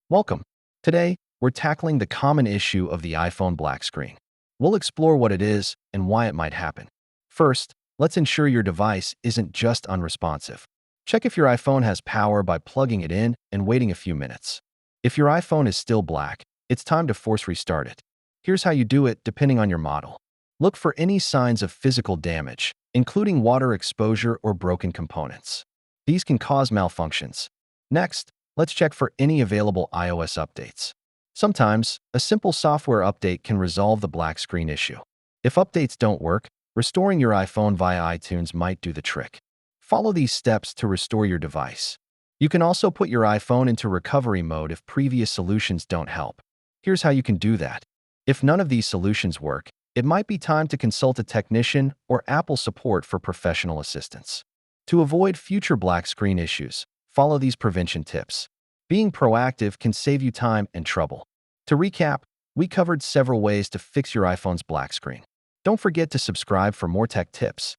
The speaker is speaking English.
Welcome. Today, we're tackling the common issue of the iPhone black screen. We'll explore what it is and why it might happen. First, let's ensure your device isn't just unresponsive. Check if your iPhone has power by plugging it in and waiting a few minutes. If your iPhone is still black, it's time to force restart it. Here's how you do it depending on your model. Look for any signs of physical damage, including water exposure or broken components. These can cause malfunctions. Next, let's check for any available iOS updates. Sometimes, a simple software update can resolve the black screen issue. If updates don't work, restoring your iPhone via iTunes might do the trick. Follow these steps to restore your device. You can also put your iPhone into recovery mode if previous solutions don't help. Here's how you can do that. If none of these solutions work, it might be time to consult a technician or Apple support for professional assistance. To avoid future black screen issues, follow these prevention tips. Being proactive can save you time and trouble. To recap, we covered several ways to fix your iPhone's black screen. Don't forget to subscribe for more tech tips.